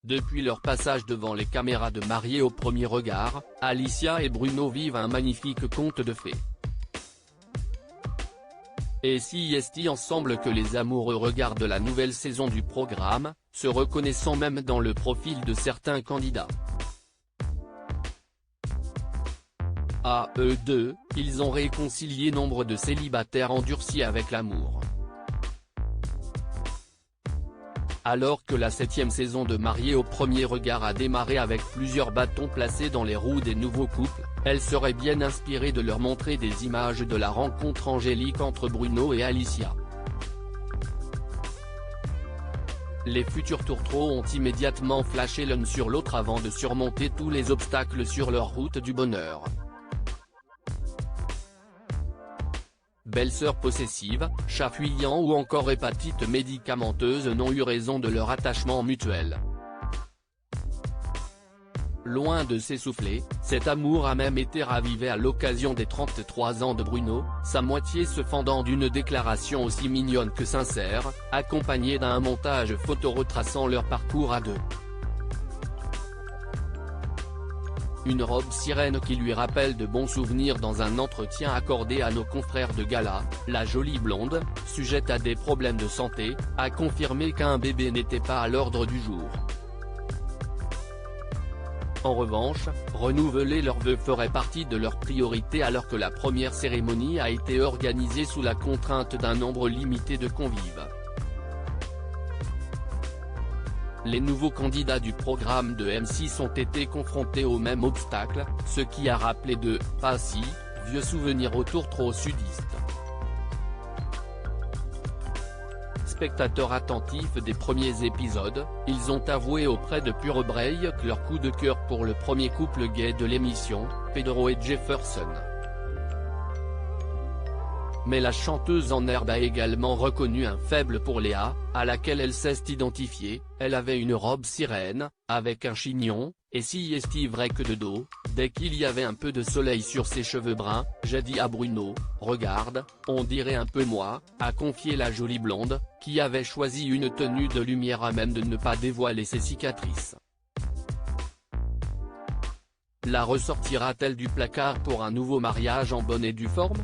Depuis leur passage devant les caméras de Mariés au premier regard, Alicia et Bruno vivent un magnifique conte de fées. Et si est ensemble que les amoureux regardent la nouvelle saison du programme, se reconnaissant même dans le profil de certains candidats. À eux deux, ils ont réconcilié nombre de célibataires endurcis avec l'amour. Alors que la 7e saison de Mariés au premier regard a démarré avec plusieurs bâtons placés dans les roues des nouveaux couples, elle serait bien inspirée de leur montrer des images de la rencontre angélique entre Bruno et Alicia. Les futurs tourtereaux ont immédiatement flashé l'un sur l'autre avant de surmonter tous les obstacles sur leur route du bonheur. Belle-sœur possessive, chat fuyant ou encore hépatite médicamenteuse n'ont eu raison de leur attachement mutuel. Loin de s'essouffler, cet amour a même été ravivé à l'occasion des 33 ans de Bruno, sa moitié se fendant d'une déclaration aussi mignonne que sincère, accompagnée d'un montage photo retraçant leur parcours à deux. Une robe sirène qui lui rappelle de bons souvenirs dans un entretien accordé à nos confrères de Gala, la jolie blonde, sujette à des problèmes de santé, a confirmé qu'un bébé n'était pas à l'ordre du jour. En revanche, renouveler leurs vœux ferait partie de leurs priorités alors que la première cérémonie a été organisée sous la contrainte d'un nombre limité de convives. Les nouveaux candidats du programme de M6 ont été confrontés aux mêmes obstacles, ce qui a rappelé de « pas si » vieux souvenirs aux tourtereaux sudistes. Spectateurs attentifs des premiers épisodes, ils ont avoué auprès de Pure Oreille que leur coup de cœur pour le premier couple gay de l'émission, Pedro et Jefferson. Mais la chanteuse en herbe a également reconnu un faible pour Léa, à laquelle elle s'est identifiée. Elle avait une robe sirène, avec un chignon, et si est vrai que de dos, dès qu'il y avait un peu de soleil sur ses cheveux bruns, j'ai dit à Bruno, regarde, on dirait un peu moi, a confié la jolie blonde, qui avait choisi une tenue de lumière à même de ne pas dévoiler ses cicatrices. La ressortira-t-elle du placard pour un nouveau mariage en bonne et due forme ?